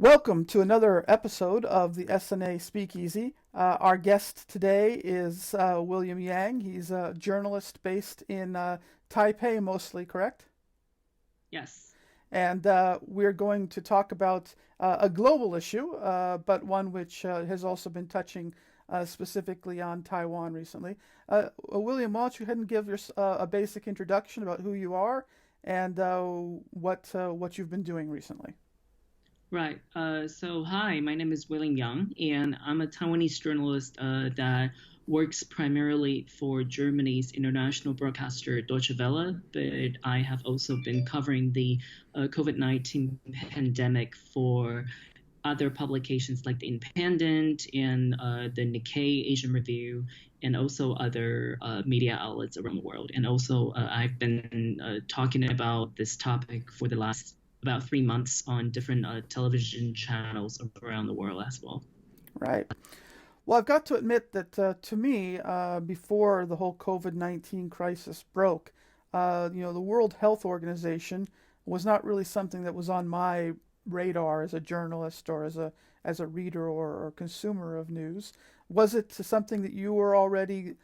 Welcome to another episode of the SNA Speakeasy. Our guest today is William Yang. He's a journalist based in Taipei, mostly, correct? Yes. And we're going to talk about a global issue, but one which has also been touching specifically on Taiwan recently. William, why don't you go ahead and give a basic introduction about who you are and what you've been doing recently? Right. Hi, my name is William Yang, and I'm a Taiwanese journalist that works primarily for Germany's international broadcaster Deutsche Welle, but I have also been covering the COVID-19 pandemic for other publications like The Independent and the Nikkei Asian Review, and also other media outlets around the world. And also, I've been talking about this topic for the last about 3 months on different television channels around the world as well. Right. Well, I've got to admit that to me, before the whole COVID-19 crisis broke, the World Health Organization was not really something that was on my radar as a journalist or as a reader or consumer of news. Was it something that you were already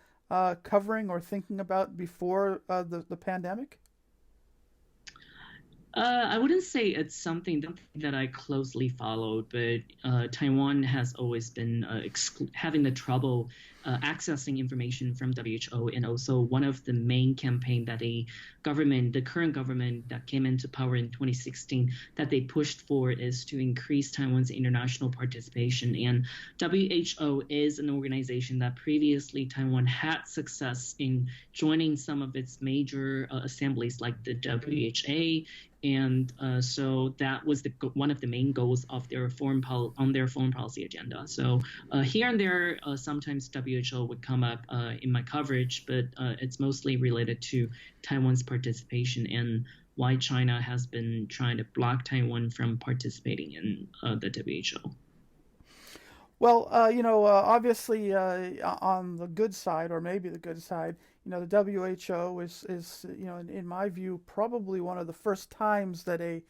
covering or thinking about before the pandemic? I wouldn't say it's something that I closely followed, but Taiwan has always been having the trouble accessing information from WHO, and also one of the main campaign that the current government that came into power in 2016, that they pushed for is to increase Taiwan's international participation. And WHO is an organization that previously Taiwan had success in joining some of its major assemblies, like the WHA, and so that was one of the main goals of their on their foreign policy agenda. So here and there, sometimes WHO would come up in my coverage, but it's mostly related to Taiwan's participation and why China has been trying to block Taiwan from participating in the WHO. Well, obviously, on the good side, or maybe the good side, the WHO is in my view, probably one of the first times that a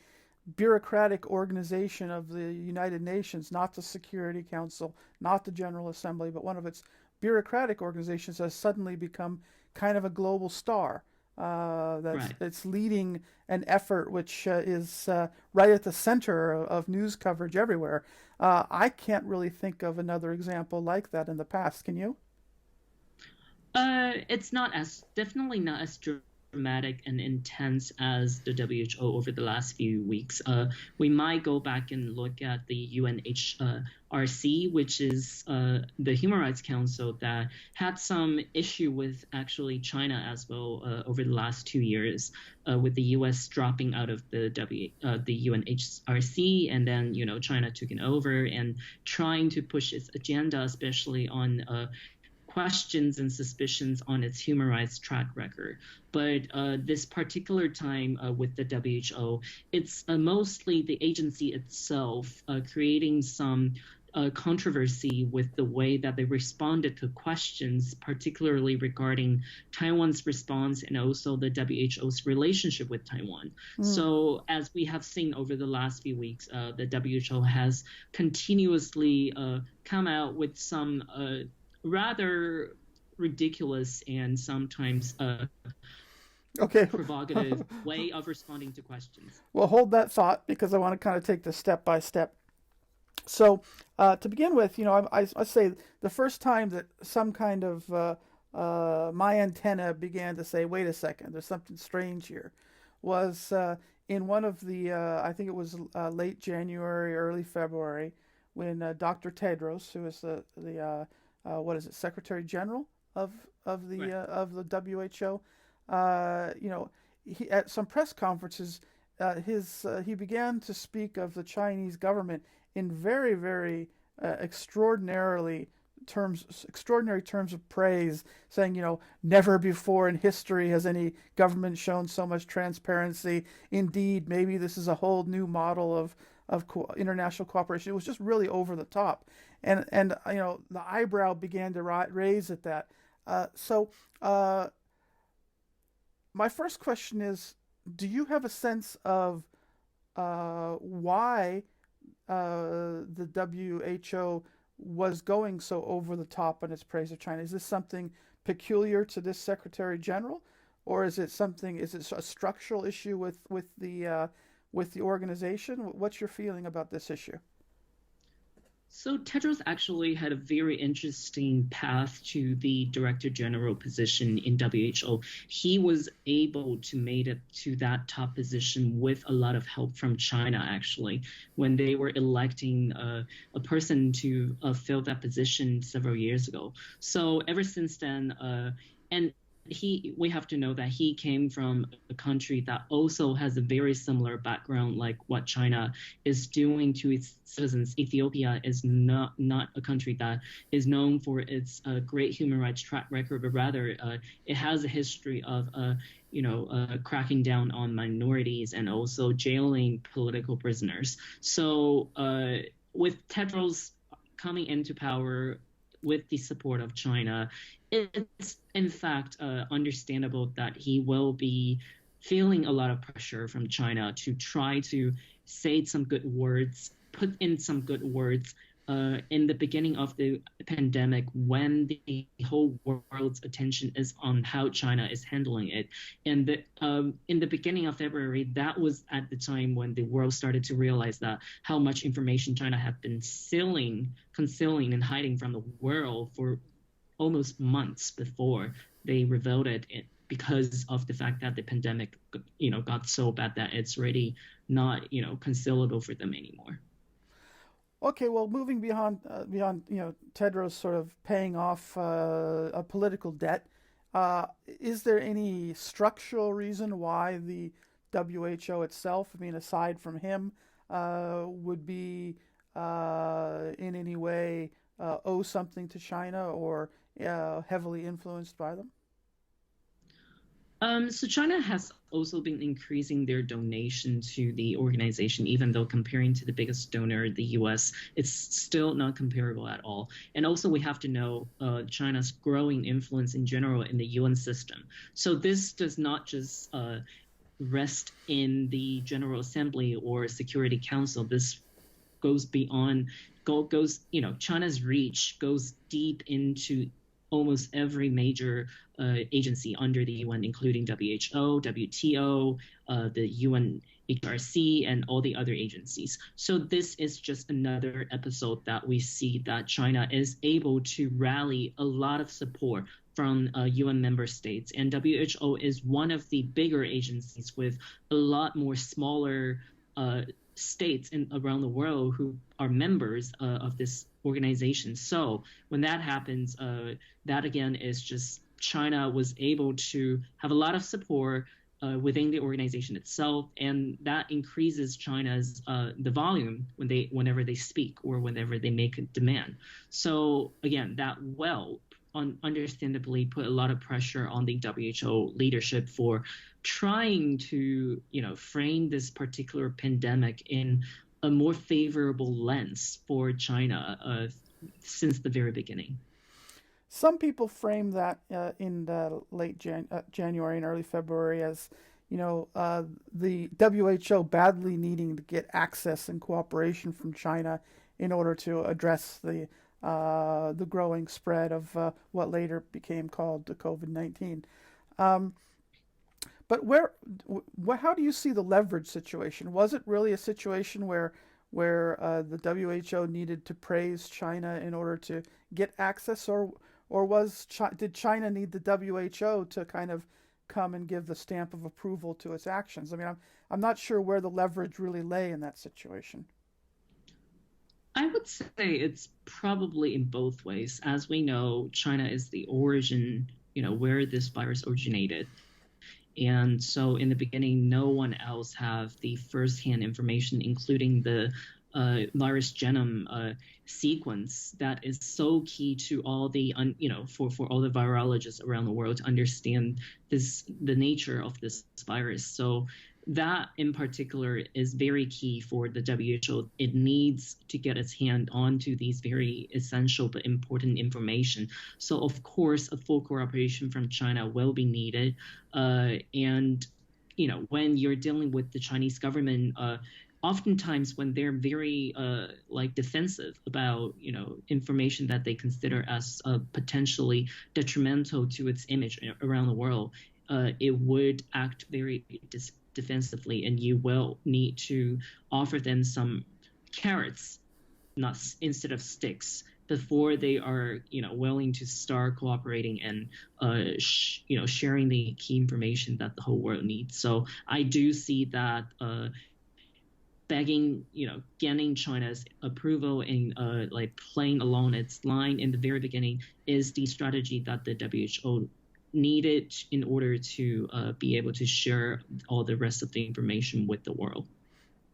bureaucratic organization of the United Nations, not the Security Council, not the General Assembly, but one of its bureaucratic organizations has suddenly become kind of a global star. Right. That's leading an effort which is right at the center of news coverage everywhere. I can't really think of another example like that in the past. Can you? It's not as definitely not as dramatic and intense as the WHO over the last few weeks. We might go back and look at the UNHRC, which is the Human Rights Council that had some issue with actually China as well over the last 2 years, with the U.S. dropping out of the UNHRC, and then China took it over and trying to push its agenda, especially on questions and suspicions on its human rights track record. But this particular time with the WHO, it's mostly the agency itself creating some controversy with the way that they responded to questions, particularly regarding Taiwan's response and also the WHO's relationship with Taiwan. Mm. So, as we have seen over the last few weeks, the WHO has continuously come out with some rather ridiculous and sometimes Okay. provocative way of responding to questions. Well, hold that thought because I want to kind of take this step by step. So, to begin with, I say the first time that some kind of my antenna began to say, "Wait a second, there's something strange here," was in one of the I think it was late January, early February, when Dr. Tedros, who is what is it, Secretary General Right. of the WHO, he, at some press conferences, his he began to speak of the Chinese government in very, very extraordinary terms of praise, saying, never before in history has any government shown so much transparency. Indeed, maybe this is a whole new model of international cooperation. It was just really over the top, and the eyebrow began to raise at that. So my first question is, do you have a sense of why the WHO was going so over the top in its praise of China? Is this something peculiar to this Secretary General, or is it something? Is it a structural issue with the organization? What's your feeling about this issue? So Tedros actually had a very interesting path to the director general position in WHO. He was able to make it to that top position with a lot of help from China, actually, when they were electing a person to fill that position several years ago. So ever since then, and we have to know that he came from a country that also has a very similar background like what China is doing to its citizens. Ethiopia is not a country that is known for its great human rights track record, but rather it has a history of cracking down on minorities and also jailing political prisoners. So with Tedros coming into power with the support of China, it's in fact understandable that he will be feeling a lot of pressure from China to try to say some good words, put in some good words in the beginning of the pandemic when the whole world's attention is on how China is handling it. And in the beginning of February, that was at the time when the world started to realize that how much information China had been concealing, and hiding from the world for almost months before they revealed it because of the fact that the pandemic, got so bad that it's really not, concealable for them anymore. Okay, well, moving beyond Tedros sort of paying off a political debt, is there any structural reason why the WHO itself, I mean, aside from him, would be in any way owe something to China or heavily influenced by them? So China has also been increasing their donation to the organization, even though comparing to the biggest donor, the US, it's still not comparable at all. And also we have to know China's growing influence in general in the UN system. So this does not just rest in the General Assembly or Security Council. This goes beyond, China's reach goes deep into almost every major agency under the UN, including WHO, WTO, the UNHRC, and all the other agencies. So this is just another episode that we see that China is able to rally a lot of support from UN member states. And WHO is one of the bigger agencies with a lot more smaller states around the world who are members of this organization. So when that happens, that again is just China was able to have a lot of support within the organization itself, and that increases China's the volume whenever they speak or whenever they make a demand. So again, that understandably put a lot of pressure on the WHO leadership for trying to frame this particular pandemic in a more favorable lens for China since the very beginning. Some people frame that in the January and early February as, the WHO badly needing to get access and cooperation from China in order to address the growing spread of what later became called the COVID-19. Um, but how do you see the leverage situation? Was it really a situation where the WHO needed to praise China in order to get access, or did China need the WHO to kind of come and give the stamp of approval to its actions? I mean, I'm not sure where the leverage really lay in that situation. I would say it's probably in both ways. As we know, China is the origin, where this virus originated. And so in the beginning, no one else have the firsthand information, including the virus genome sequence that is so key to all the, for all the virologists around the world to understand the nature of this virus. So that in particular is very key for the WHO. It needs to get its hand onto these very essential but important information. So of course, a full cooperation from China will be needed. And when you're dealing with the Chinese government, oftentimes when they're very like defensive about information that they consider as potentially detrimental to its image around the world, it would act very defensively, and you will need to offer them some carrots, not instead of sticks, before they are willing to start cooperating and sharing the key information that the whole world needs. So I do see that begging, getting China's approval and like playing along its line in the very beginning is the strategy that the WHO needed in order to be able to share all the rest of the information with the world.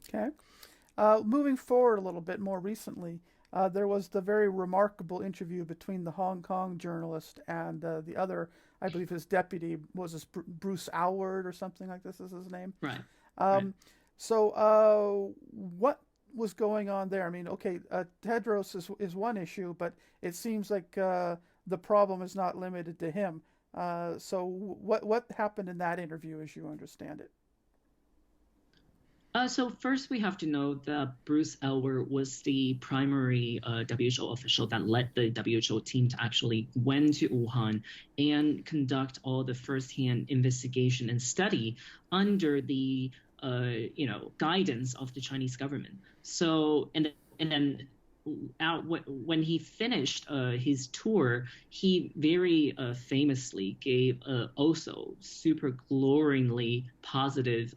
Okay. Moving forward a little bit more recently, there was the very remarkable interview between the Hong Kong journalist and the other, I believe his deputy was this Bruce Alward or something like this is his name. Right. Right. So, what was going on there? I mean, okay, Tedros is one issue, but it seems like the problem is not limited to him. So, what happened in that interview, as you understand it? So first, we have to know that Bruce Elwer was the primary WHO official that led the WHO team to actually went to Wuhan and conduct all the firsthand investigation and study under the guidance of the Chinese government. So and then out when he finished his tour, he very famously gave also super glowingly positive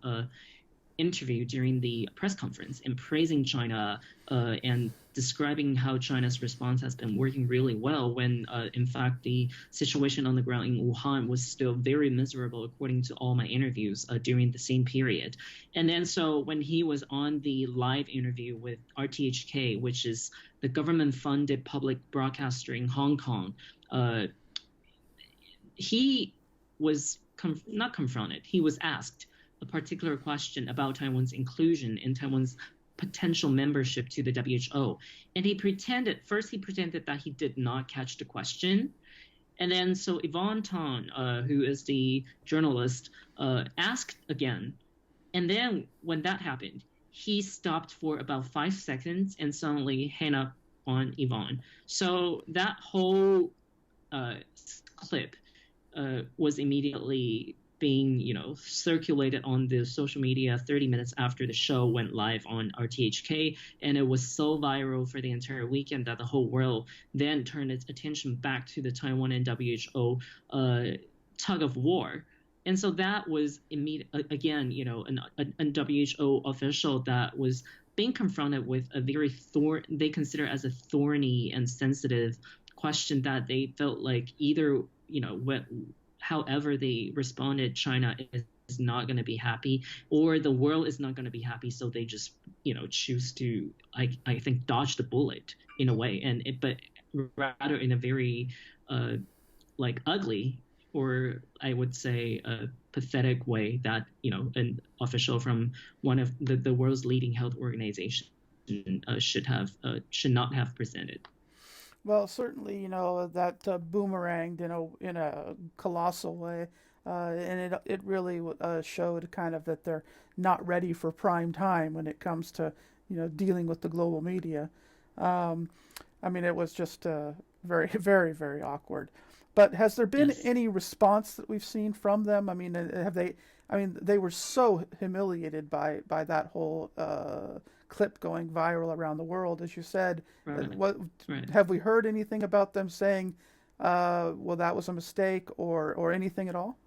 interview during the press conference and praising China and describing how China's response has been working really well when, in fact, the situation on the ground in Wuhan was still very miserable, according to all my interviews during the same period. And then so when he was on the live interview with RTHK, which is the government-funded public broadcaster in Hong Kong, he was not confronted. He was asked a particular question about Taiwan's inclusion and Taiwan's potential membership to the WHO. And he pretended that he did not catch the question. And then so Yvonne Tan, who is the journalist, asked again. And then when that happened, he stopped for about 5 seconds and suddenly hung up on Yvonne. So that whole clip was immediately being circulated on the social media 30 minutes after the show went live on RTHK, and it was so viral for the entire weekend that the whole world then turned its attention back to the Taiwan and WHO tug of war. And so that was again an WHO official that was being confronted with a very they consider as a thorny and sensitive question that they felt like either however they responded, China is not going to be happy, or the world is not going to be happy. So they just, choose to, I think, dodge the bullet in a way, but rather in a very, like ugly, or I would say a pathetic way that, an official from one of the world's leading health organizations should not have presented. Well, certainly, that boomeranged in a colossal way, and it really showed kind of that they're not ready for prime time when it comes to dealing with the global media. Um, I mean, it was just very, very, very awkward. But has there been Yes. any response that we've seen from them? I mean, have they? I mean, they were so humiliated by that whole clip going viral around the world, as you said. Right. What Right. have we heard anything about them saying, "Well, that was a mistake," or anything at all?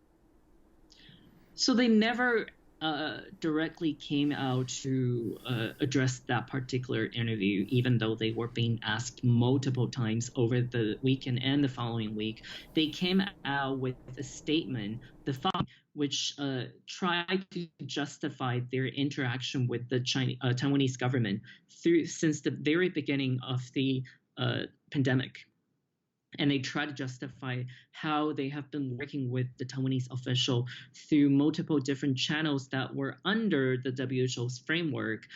So they never directly came out to address that particular interview, even though they were being asked multiple times over the weekend and the following week. They came out with a statement, the following, which tried to justify their interaction with the Taiwanese government since the very beginning of the pandemic. And they try to justify how they have been working with the Taiwanese official through multiple different channels that were under the WHO's framework.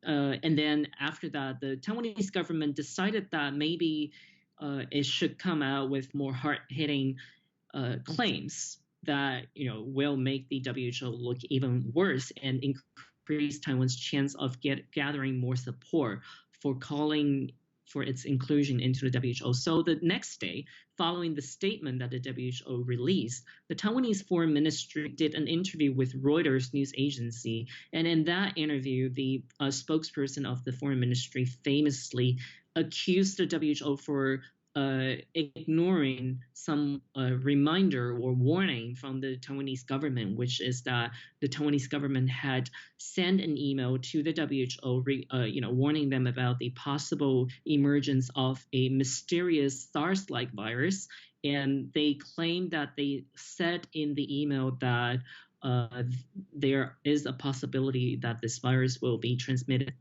And then after that, the Taiwanese government decided that maybe it should come out with more hard-hitting claims that will make the WHO look even worse and increase Taiwan's chance of gathering more support for calling for its inclusion into the WHO. So the next day, following the statement that the WHO released, the Taiwanese Foreign Ministry did an interview with Reuters news agency. And in that interview, the spokesperson of the Foreign Ministry famously accused the WHO for ignoring some reminder or warning from the Taiwanese government, which is that the Taiwanese government had sent an email to the WHO, warning them about the possible emergence of a mysterious SARS-like virus, and they claimed that they said in the email that there is a possibility that this virus will be transmitted,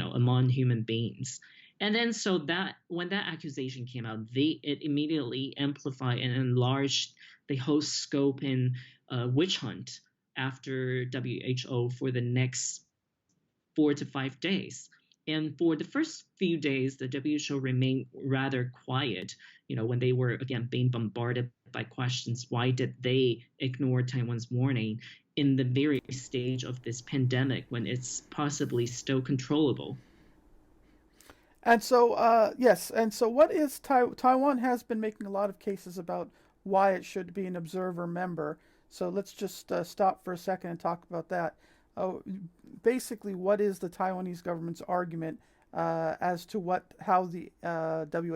among human beings. And then so that when that accusation came out, it immediately amplified and enlarged the whole scope and witch hunt after WHO for the next 4 to 5 days. And for the first few days, the WHO remained rather quiet. When they were again being bombarded by questions, why did they ignore Taiwan's warning in the very stage of this pandemic when it's possibly still controllable? And so, yes, and so what is Taiwan has been making a lot of cases about why it should be an observer member. So let's just stop for a second and talk about that. Uh, Basically, what is the Taiwanese government's argument as to how the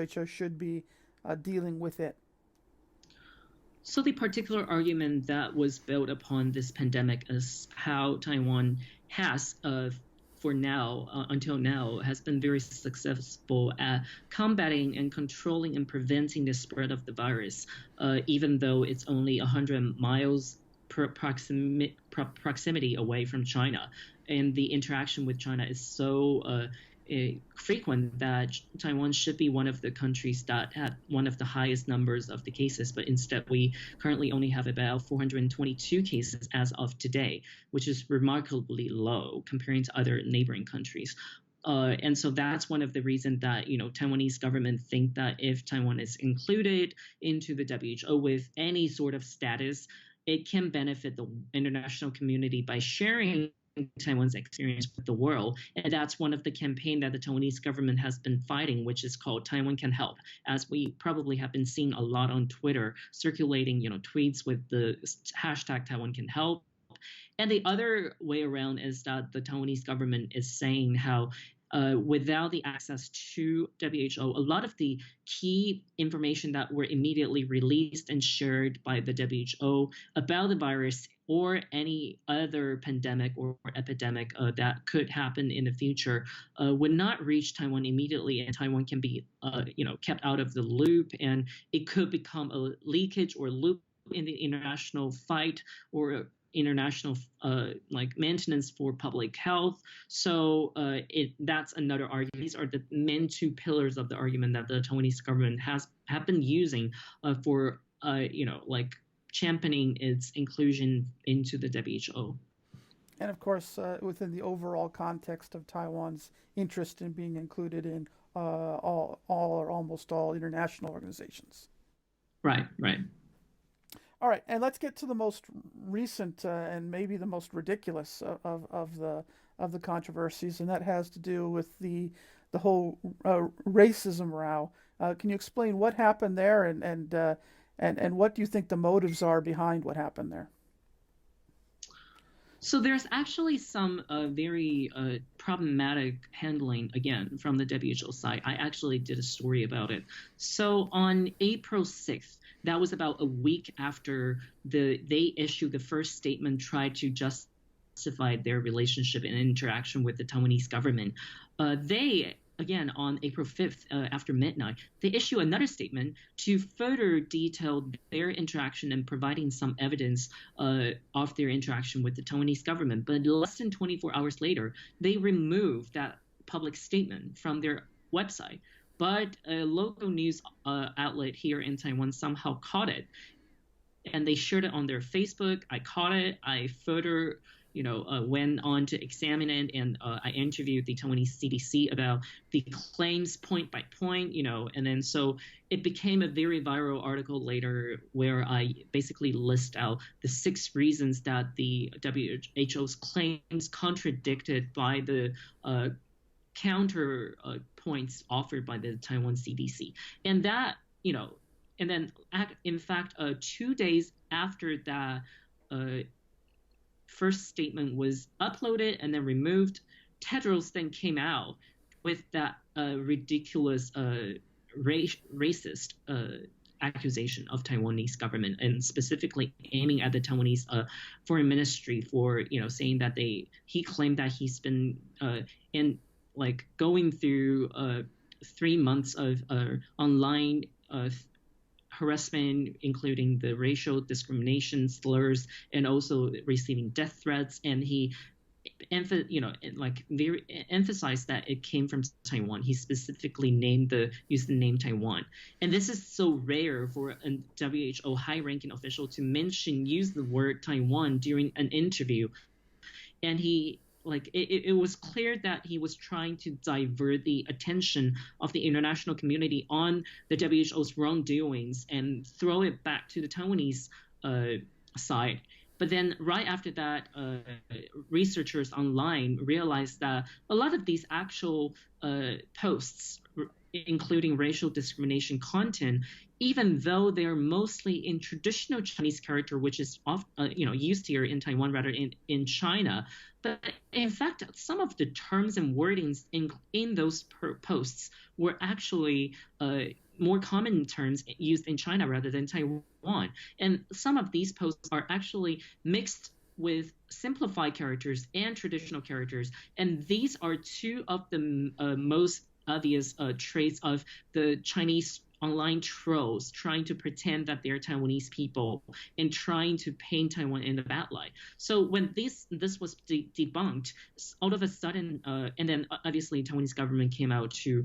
WHO should be dealing with it? So the particular argument that was built upon this pandemic is how Taiwan has, for now, until now, has been very successful at combating and controlling and preventing the spread of the virus, even though it's only 100 miles per proximity away from China. And the interaction with China is so frequent that Taiwan should be one of the countries that had one of the highest numbers of the cases, but instead we currently only have about 422 cases as of today, which is remarkably low comparing to other neighboring countries. And so that's one of the reasons that Taiwanese government think that if Taiwan is included into the WHO with any sort of status, it can benefit the international community by sharing Taiwan's experience with the world. And that's one of the campaign that the Taiwanese government has been fighting, which is called Taiwan Can Help. As we probably have been seeing a lot on Twitter, circulating, tweets with the hashtag Taiwan Can Help. And the other way around is that the Taiwanese government is saying how without the access to WHO, a lot of the key information that were immediately released and shared by the WHO about the virus or any other pandemic or epidemic that could happen in the future would not reach Taiwan immediately, and Taiwan can be, kept out of the loop, and it could become a leakage or loop in the international fight or international maintenance for public health. So that's another argument. These are the main two pillars of the argument that the Taiwanese government have been using for championing its inclusion into the WHO. And of course, within the overall context of Taiwan's interest in being included in all or almost all international organizations. Right, right. All right, and let's get to the most recent and maybe the most ridiculous of the controversies, and that has to do with the whole racism row. Can you explain what happened there, and what do you think the motives are behind what happened there? So there's actually some very problematic handling, again, from the WHO side. I actually did a story about it. So on April 6th, that was about a week after they issued the first statement, tried to justify their relationship and interaction with the Taiwanese government. They again, on April 5th, after midnight, they issue another statement to further detail their interaction and providing some evidence of their interaction with the Taiwanese government. But less than 24 hours later, they removed that public statement from their website. But a local news outlet here in Taiwan somehow caught it, and they shared it on their Facebook. I caught it. I further went on to examine it, and I interviewed the Taiwanese CDC about the claims point by point, and then so it became a very viral article later where I basically list out the 6 reasons that the WHO's claims contradicted by the counter points offered by the Taiwan CDC. And that, and then in fact, 2 days after that uh, first statement was uploaded and then removed, Tedros then came out with that ridiculous racist accusation of Taiwanese government, and specifically aiming at the Taiwanese foreign ministry for saying that he claimed that he's been in like going through 3 months of online harassment, including the racial discrimination slurs, and also receiving death threats. And he, like very emphasized that it came from Taiwan. He specifically used the name Taiwan. And this is so rare for a WHO high-ranking official to use the word Taiwan during an interview. And it was clear that he was trying to divert the attention of the international community on the WHO's wrongdoings and throw it back to the Taiwanese side. But then right after that, researchers online realized that a lot of these actual posts, including racial discrimination content, even though they're mostly in traditional Chinese character, which is used here in Taiwan rather in China, but in fact, some of the terms and wordings in those posts were actually more common terms used in China rather than Taiwan. And some of these posts are actually mixed with simplified characters and traditional characters. And these are two of the most obvious traits of the Chinese online trolls trying to pretend that they're Taiwanese people and trying to paint Taiwan in a bad light. So when this was debunked, all of a sudden, and then obviously Taiwanese government came out to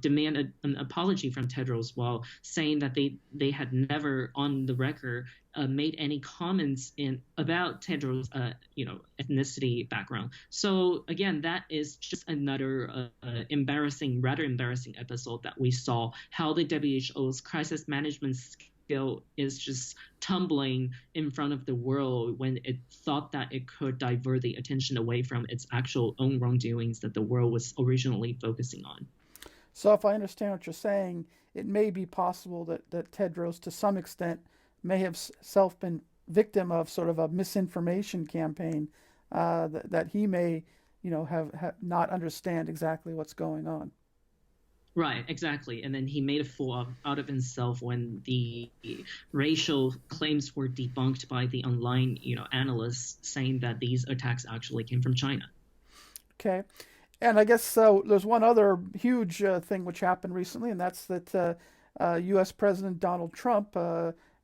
demand an apology from Tedros, while saying that they had never on the record made any comments about Tedros' ethnicity background. So again, that is just another rather embarrassing episode that we saw how the WHO's crisis management skill is just tumbling in front of the world when it thought that it could divert the attention away from its actual own wrongdoings that the world was originally focusing on. So if I understand what you're saying, it may be possible that Tedros, to some extent, may have self been victim of sort of a misinformation campaign, that he may, have not understand exactly what's going on. Right, exactly. And then he made a fool out of himself when the racial claims were debunked by the online, analysts saying that these attacks actually came from China. Okay. And I guess so. There's one other huge thing which happened recently, and that's that U.S. President Donald Trump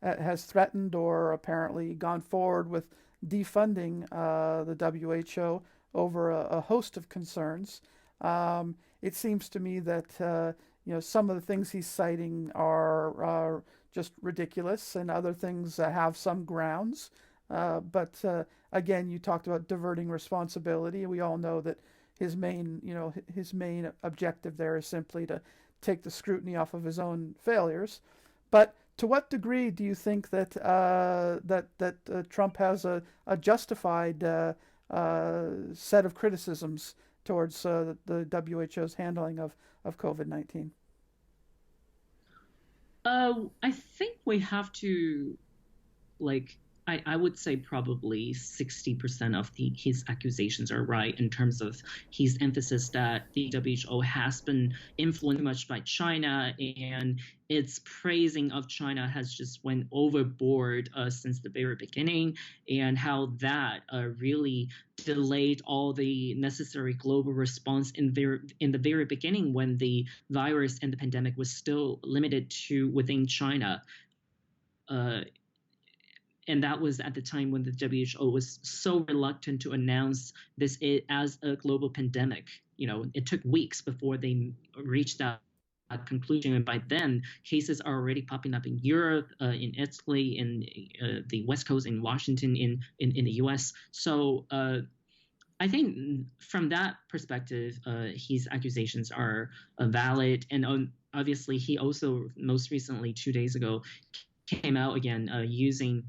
has threatened or apparently gone forward with defunding the WHO over a host of concerns. It seems to me that some of the things he's citing are just ridiculous, and other things have some grounds. But again, you talked about diverting responsibility. We all know that his main objective there is simply to take the scrutiny off of his own failures. But to what degree do you think that Trump has a justified set of criticisms towards the WHO's handling of COVID-19? I think we have to like I would say probably 60% of his accusations are right in terms of his emphasis that the WHO has been influenced much by China, and its praising of China has just went overboard since the very beginning, and how that really delayed all the necessary global response in the very beginning when the virus and the pandemic was still limited to within China. And that was at the time when the WHO was so reluctant to announce this as a global pandemic. It took weeks before they reached out conclusion. And by then, cases are already popping up in Europe, in Italy, in the West Coast, in Washington, in the US. So I think from that perspective, his accusations are valid. And obviously, he also most recently, 2 days ago, came out again using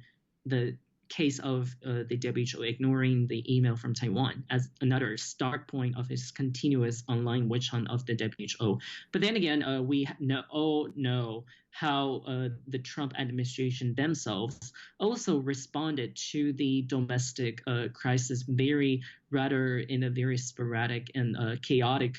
the case of the WHO ignoring the email from Taiwan as another start point of his continuous online witch hunt of the WHO. But then again, we all know how the Trump administration themselves also responded to the domestic crisis rather in a very sporadic and chaotic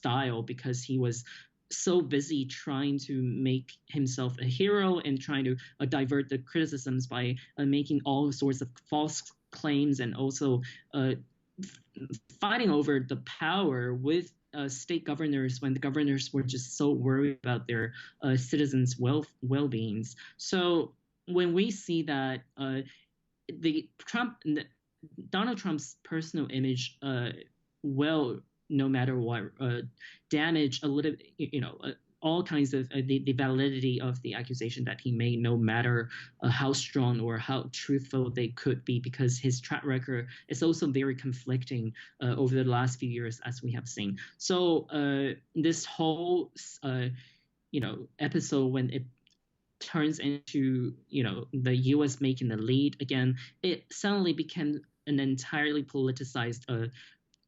style, because he was so busy trying to make himself a hero and trying to divert the criticisms by making all sorts of false claims, and also uh, fighting over the power with state governors when the governors were just so worried about their citizens' well-beings. So when we see that the Donald Trump's personal image will, no matter what, damage a little, all kinds of the validity of the accusation that he made, no matter how strong or how truthful they could be, because his track record is also very conflicting over the last few years, as we have seen. So this whole, episode, when it turns into the U.S. making the lead again, it suddenly became an entirely politicized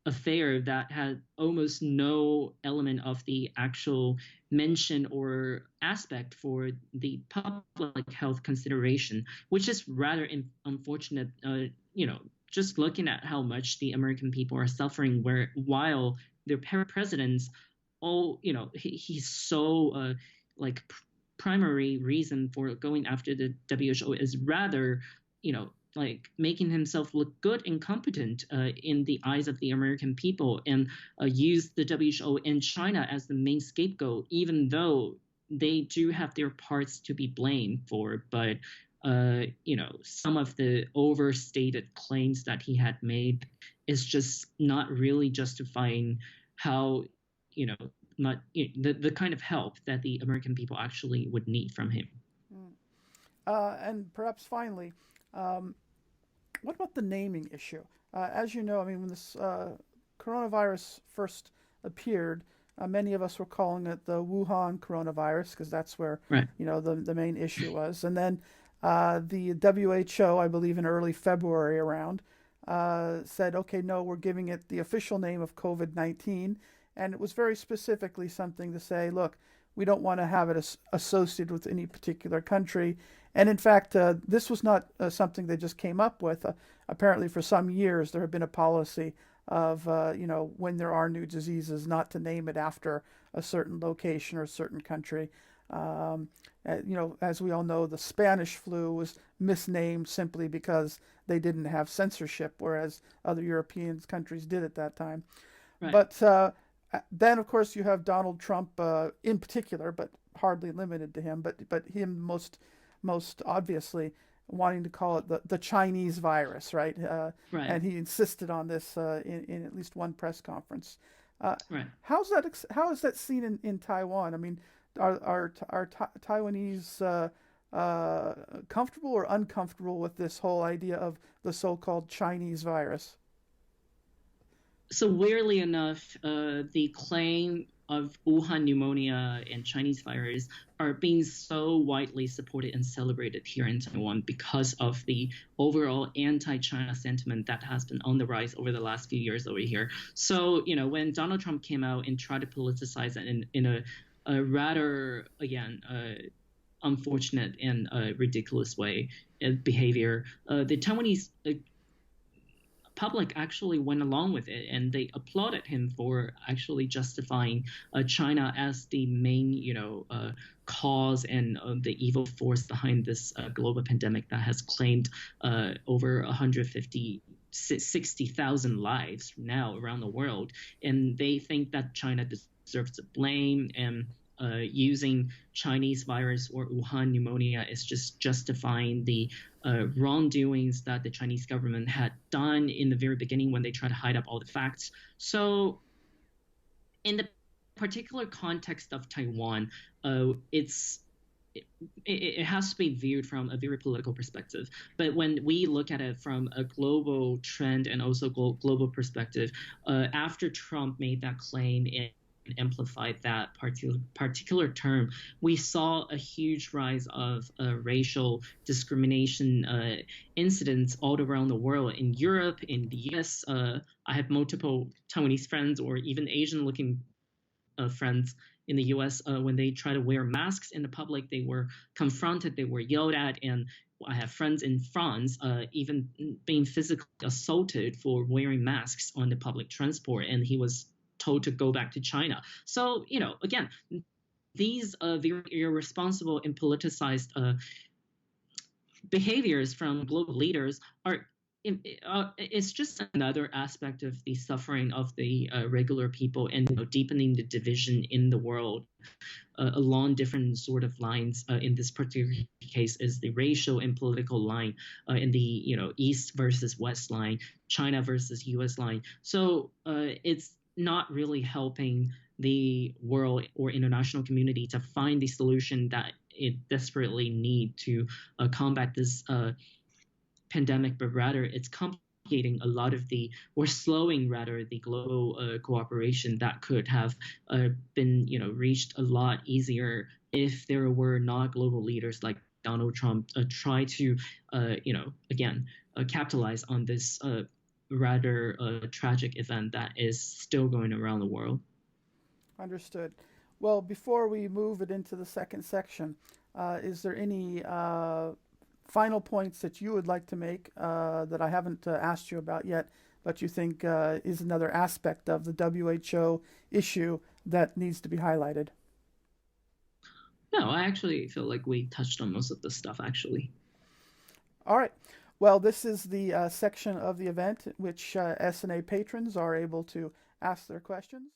affair that had almost no element of the actual mention or aspect for the public health consideration, which is rather unfortunate. Just looking at how much the American people are suffering, while their presidents, he's so like primary reason for going after the WHO is rather, like making himself look good and competent in the eyes of the American people, and use the WHO and China as the main scapegoat, even though they do have their parts to be blamed for. But some of the overstated claims that he had made is just not really justifying how, not the kind of help that the American people actually would need from him. Mm. And perhaps finally, um, what about the naming issue? As you know, I mean, when this coronavirus first appeared, many of us were calling it the Wuhan coronavirus because that's where Right. the main issue was. And then the WHO, I believe in early February around, said, okay, no, we're giving it the official name of COVID-19. And it was very specifically something to say, look, we don't want to have it associated with any particular country. And in fact, this was not something they just came up with. Apparently, for some years, there had been a policy of, when there are new diseases, not to name it after a certain location or a certain country. As we all know, the Spanish flu was misnamed simply because they didn't have censorship, whereas other European countries did at that time. Right. But then, of course, you have Donald Trump in particular, but hardly limited to him, but him most obviously wanting to call it the Chinese virus, right? Right. And he insisted on this in at least one press conference. Right. How is that seen in Taiwan? I mean, are Taiwanese comfortable or uncomfortable with this whole idea of the so-called Chinese virus? So weirdly enough, the claim of Wuhan pneumonia and Chinese virus are being so widely supported and celebrated here in Taiwan because of the overall anti-China sentiment that has been on the rise over the last few years over here. So, when Donald Trump came out and tried to politicize it in a rather, again, unfortunate and ridiculous way, behavior, the Taiwanese public actually went along with it, and they applauded him for actually justifying China as the main, cause and the evil force behind this global pandemic that has claimed over 60,000 lives now around the world. And they think that China deserves the blame, and using Chinese virus or Wuhan pneumonia is just justifying the wrongdoings that the Chinese government had done in the very beginning when they tried to hide up all the facts. So in the particular context of Taiwan, it's it, it has to be viewed from a very political perspective. But when we look at it from a global trend and also global perspective, after Trump made that claim and amplified that particular term, we saw a huge rise of racial discrimination incidents all around the world. In Europe, in the US, I have multiple Taiwanese friends or even Asian looking friends in the US, when they try to wear masks in the public, they were confronted, they were yelled at, and I have friends in France even being physically assaulted for wearing masks on the public transport, and he was told to go back to China. So, again, these very irresponsible and politicized behaviors from global leaders are it's just another aspect of the suffering of the regular people, and deepening the division in the world along different sort of lines. In this particular case, is the racial and political line, in the East versus West line, China versus U.S. line. So it's not really helping the world or international community to find the solution that it desperately need to combat this pandemic, but rather it's complicating a lot of the, or slowing rather, the global cooperation that could have been reached a lot easier if there were not global leaders like Donald Trump try to again capitalize on this rather tragic event that is still going around the world. Understood. Well, before we move it into the second section, is there any final points that you would like to make that I haven't asked you about yet, but you think is another aspect of the WHO issue that needs to be highlighted? No, I actually feel like we touched on most of the stuff actually. All right. Well, this is the section of the event in which SNA patrons are able to ask their questions.